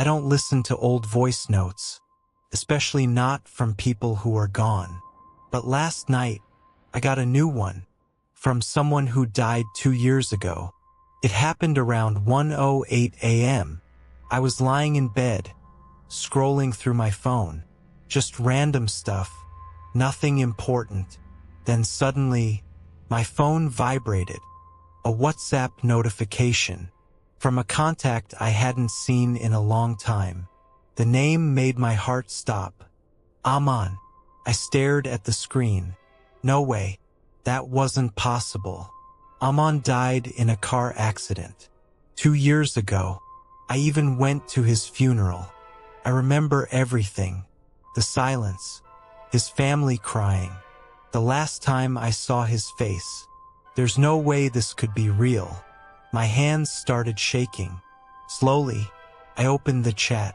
I don't listen to old voice notes, especially not from people who are gone. But last night, I got a new one from someone who died 2 years ago. It happened around 1:08 a.m. I was lying in bed, scrolling through my phone, just random stuff, nothing important. Then suddenly, my phone vibrated. A WhatsApp notification from a contact I hadn't seen in a long time. The name made my heart stop. Aman. I stared at the screen. No way. That wasn't possible. Aman died in a car accident 2 years ago. I even went to his funeral. I remember everything. The silence. His family crying. The last time I saw his face. There's no way this could be real. My hands started shaking. Slowly, I opened the chat.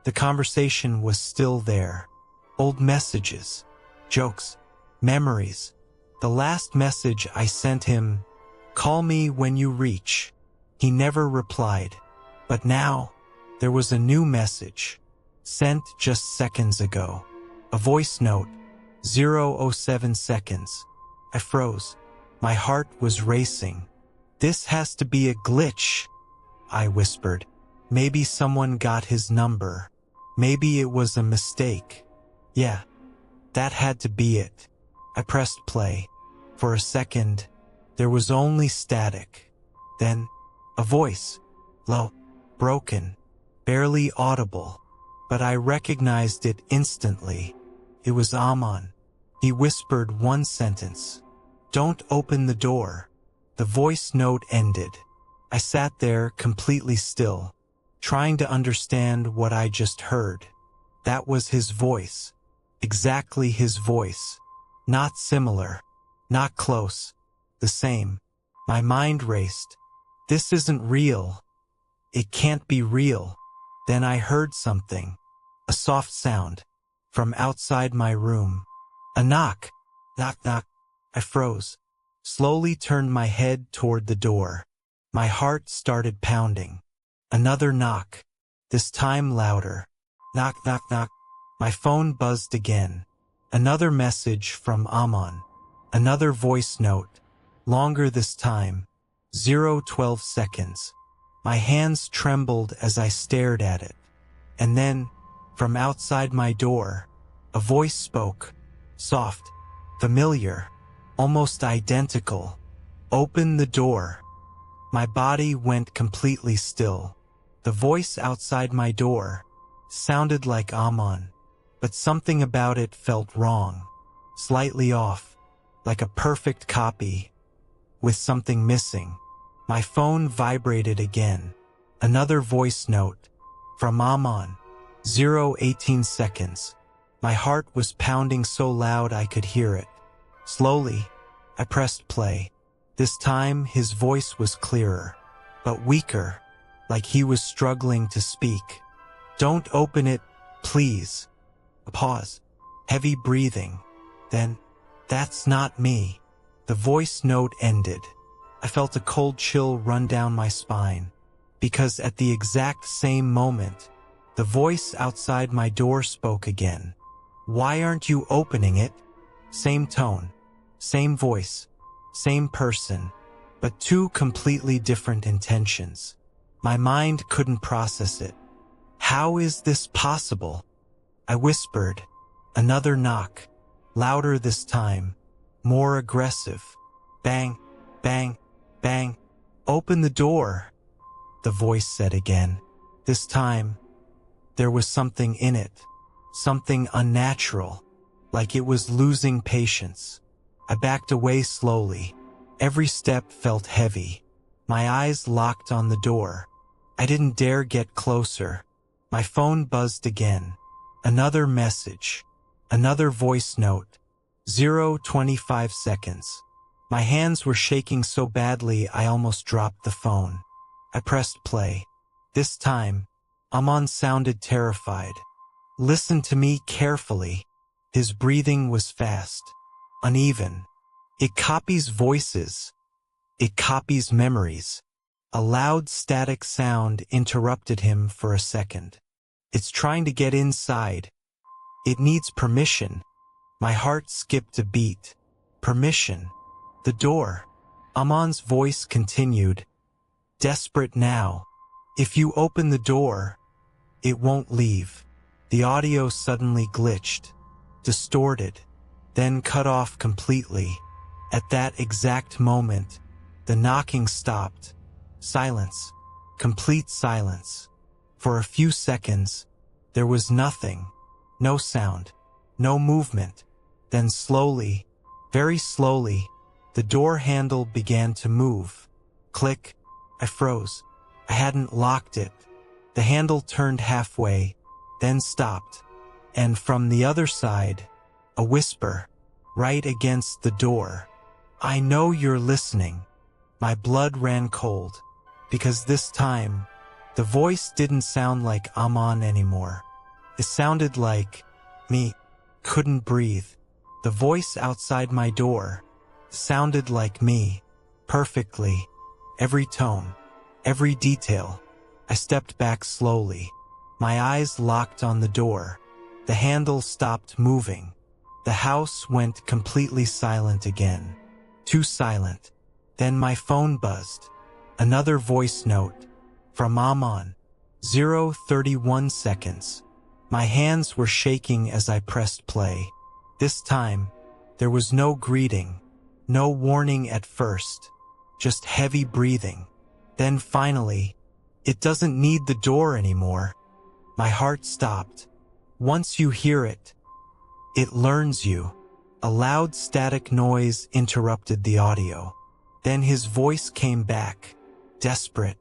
The conversation was still there. Old messages, jokes, memories. The last message I sent him, "Call me when you reach." He never replied. But now, there was a new message, sent just seconds ago. A voice note, 007 seconds. I froze. My heart was racing. "This has to be a glitch," I whispered. Maybe someone got his number. Maybe it was a mistake. Yeah, that had to be it. I pressed play. For a second, there was only static. Then, a voice. Low, broken, barely audible. But I recognized it instantly. It was Aman. He whispered one sentence. "Don't open the door." The voice note ended. I sat there completely still, trying to understand what I just heard. That was his voice. Exactly his voice. Not similar. Not close. The same. My mind raced. This isn't real. It can't be real. Then I heard something. A soft sound. From outside my room. A knock. Knock, knock. I froze. Slowly turned my head toward the door. My heart started pounding. Another knock. This time louder. Knock, knock, knock. My phone buzzed again. Another message from Aman. Another voice note. Longer this time. 012 seconds. My hands trembled as I stared at it. And then, from outside my door, a voice spoke. Soft. Familiar. Almost identical. "Open the door." My body went completely still. The voice outside my door sounded like Aman, but something about it felt wrong, slightly off, like a perfect copy, with something missing. My phone vibrated again. Another voice note. From Aman. 018 seconds. My heart was pounding so loud I could hear it. Slowly, I pressed play. This time his voice was clearer, but weaker, like he was struggling to speak. "Don't open it, please." A pause. Heavy breathing. Then, "That's not me." The voice note ended. I felt a cold chill run down my spine, because at the exact same moment, the voice outside my door spoke again. "Why aren't you opening it?" Same tone, same voice, same person, but two completely different intentions. My mind couldn't process it. How is this possible? I whispered. Another knock. Louder this time. More aggressive. Bang, bang, bang. "Open the door," the voice said again. This time, there was something in it. Something unnatural. Like it was losing patience. I backed away slowly. Every step felt heavy. My eyes locked on the door. I didn't dare get closer. My phone buzzed again. Another message. Another voice note. 025 seconds. My hands were shaking so badly I almost dropped the phone. I pressed play. This time, Aman sounded terrified. "Listen to me carefully." His breathing was fast, uneven. "It copies voices. It copies memories." A loud static sound interrupted him for a second. It's trying to get inside. It needs permission. My heart skipped a beat. Permission. The door. Amon's voice continued. Desperate now. If you open the door, it won't leave. The audio suddenly glitched, distorted, then cut off completely. At that exact moment, the knocking stopped. Silence. Complete silence. For a few seconds, there was nothing. No sound. No movement. Then slowly, very slowly, the door handle began to move. Click. I froze. I hadn't locked it. The handle turned halfway, then stopped. And from the other side, a whisper, right against the door. I know you're listening. My blood ran cold, because this time, the voice didn't sound like Amon anymore. It sounded like me. Couldn't breathe. The voice outside my door sounded like me, perfectly. Every tone, every detail. I stepped back slowly. My eyes locked on the door. The handle stopped moving. The house went completely silent again. Too silent. Then my phone buzzed. Another voice note. From Amon. 0:31 seconds. My hands were shaking as I pressed play. This time, there was no greeting, no warning at first, just heavy breathing. Then finally, it doesn't need the door anymore. My heart stopped. Once you hear it, it learns you. A loud static noise interrupted the audio. Then his voice came back, desperate.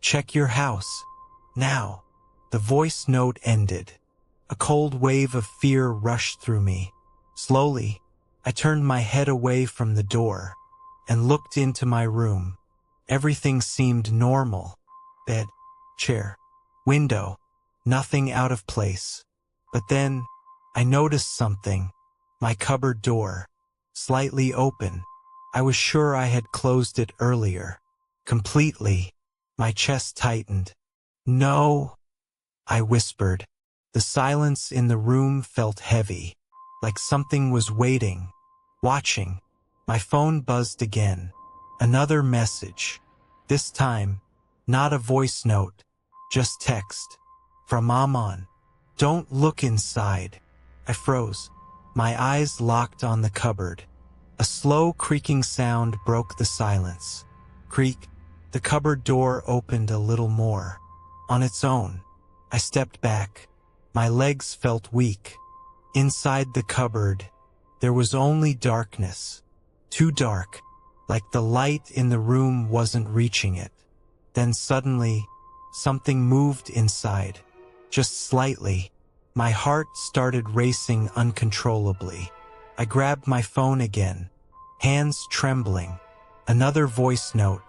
Check your house. Now. The voice note ended. A cold wave of fear rushed through me. Slowly, I turned my head away from the door and looked into my room. Everything seemed normal. Bed, chair, window, nothing out of place. But then, I noticed something. My cupboard door, slightly open. I was sure I had closed it earlier. Completely. My chest tightened. No, I whispered. The silence in the room felt heavy, like something was waiting, watching. My phone buzzed again. Another message. This time, not a voice note, just text. From Amon. Don't look inside. I froze. My eyes locked on the cupboard. A slow creaking sound broke the silence. Creak. The cupboard door opened a little more. On its own. I stepped back. My legs felt weak. Inside the cupboard, there was only darkness. Too dark, like the light in the room wasn't reaching it. Then suddenly, something moved inside. Just slightly. My heart started racing uncontrollably. I grabbed my phone again, hands trembling. Another voice note.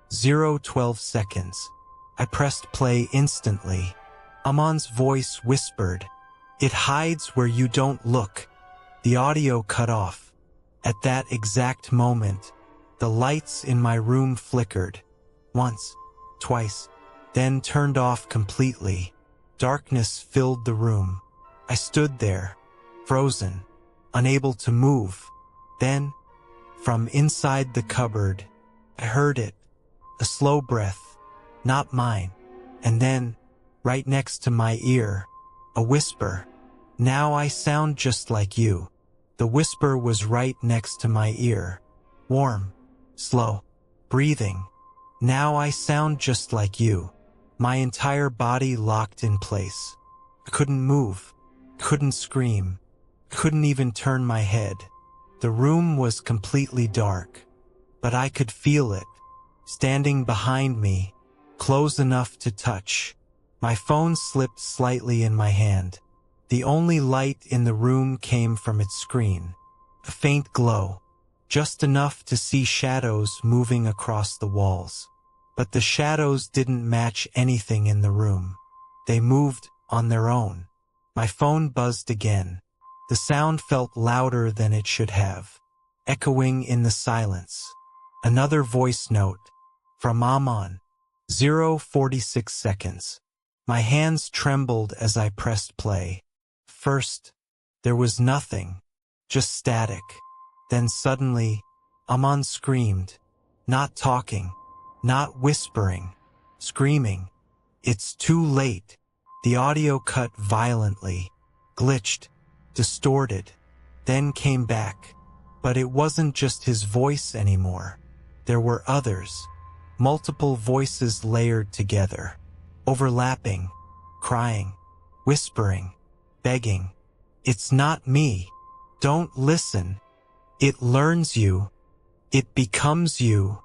0:12 seconds. I pressed play instantly. Amon's voice whispered, "It hides where you don't look." The audio cut off. At that exact moment, the lights in my room flickered. Once, twice, then turned off completely. Darkness filled the room. I stood there, frozen, unable to move. Then, from inside the cupboard, I heard it. A slow breath, not mine. And then, right next to my ear, a whisper. Now I sound just like you. The whisper was right next to my ear. Warm, slow, breathing. Now I sound just like you. My entire body locked in place. I couldn't move, couldn't scream, couldn't even turn my head. The room was completely dark, but I could feel it, standing behind me, close enough to touch. My phone slipped slightly in my hand. The only light in the room came from its screen. A faint glow, just enough to see shadows moving across the walls. But the shadows didn't match anything in the room. They moved on their own. My phone buzzed again. The sound felt louder than it should have, echoing in the silence. Another voice note. From Amon. 0:46 seconds. My hands trembled as I pressed play. First, there was nothing, just static. Then suddenly, Aman screamed, not talking, not whispering, screaming. It's too late. The audio cut violently, glitched, distorted, then came back. But it wasn't just his voice anymore. There were others, multiple voices layered together, overlapping, crying, whispering, begging. It's not me. Don't listen. It learns you. It becomes you.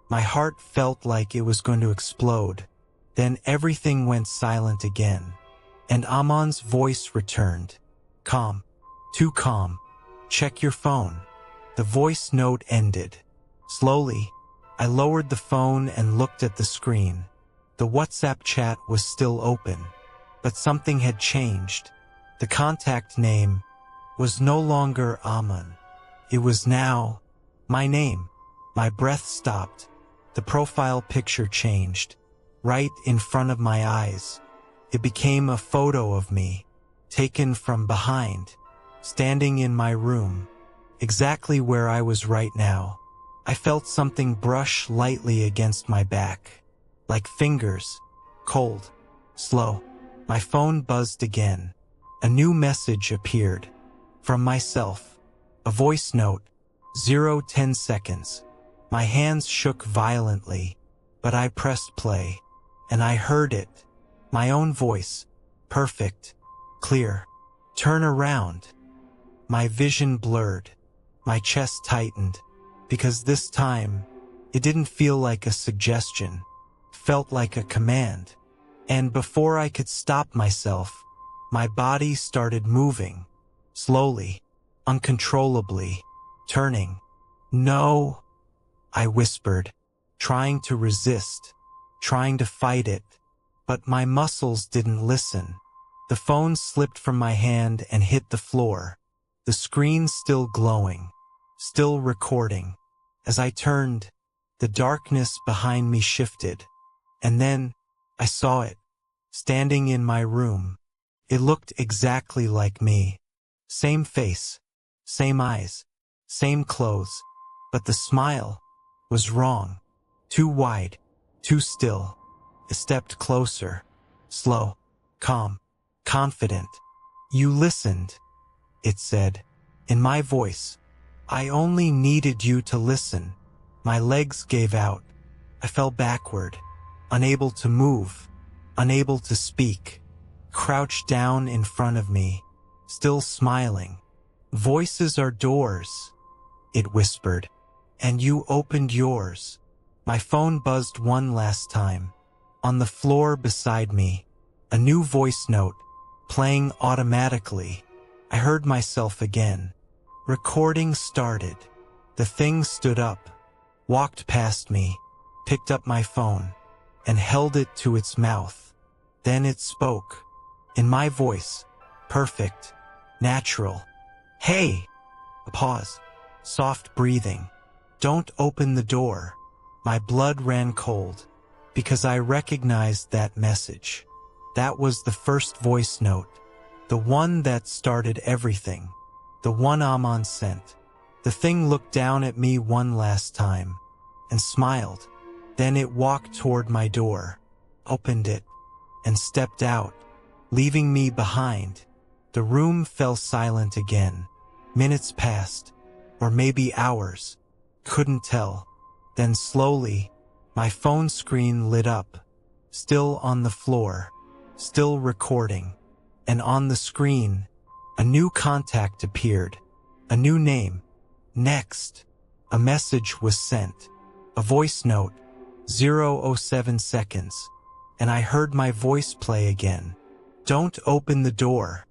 My heart felt like it was going to explode. Then everything went silent again, and Aman's voice returned. Calm. Too calm. Check your phone. The voice note ended. Slowly, I lowered the phone and looked at the screen. The WhatsApp chat was still open, but something had changed. The contact name was no longer Aman. It was now my name. My breath stopped. The profile picture changed. Right in front of my eyes. It became a photo of me, taken from behind, standing in my room, exactly where I was right now. I felt something brush lightly against my back, like fingers, cold, slow. My phone buzzed again. A new message appeared. From myself. A voice note. 0:10 seconds. My hands shook violently, but I pressed play. And I heard it. My own voice. Perfect. Clear. Turn around. My vision blurred. My chest tightened. Because this time, it didn't feel like a suggestion. Felt like a command. And before I could stop myself, my body started moving. Slowly. Uncontrollably. Turning. No, I whispered, trying to resist, trying to fight it, but my muscles didn't listen. The phone slipped from my hand and hit the floor, the screen still glowing, still recording. As I turned, the darkness behind me shifted, and then I saw it, standing in my room. It looked exactly like me. Same face, same eyes, same clothes, but the smile was wrong. Too wide, too still. It stepped closer, slow, calm, confident. You listened, it said, in my voice. I only needed you to listen. My legs gave out. I fell backward, unable to move, unable to speak. Crouched down in front of me, still smiling. Voices are doors, it whispered, and you opened yours. My phone buzzed one last time. On the floor beside me, a new voice note, playing automatically. I heard myself again. Recording started. The thing stood up, walked past me, picked up my phone, and held it to its mouth. Then it spoke. In my voice. Perfect. Natural. Hey! A pause. Soft breathing. Don't open the door. My blood ran cold, because I recognized that message. That was the first voice note. The one that started everything. The one Aman sent. The thing looked down at me one last time, and smiled. Then it walked toward my door, opened it, and stepped out, leaving me behind. The room fell silent again. Minutes passed, or maybe hours. Couldn't tell. Then slowly, my phone screen lit up, still on the floor, still recording. And on the screen, a new contact appeared, a new name. Next, a message was sent, a voice note, 0:07 seconds, and I heard my voice play again. Don't open the door.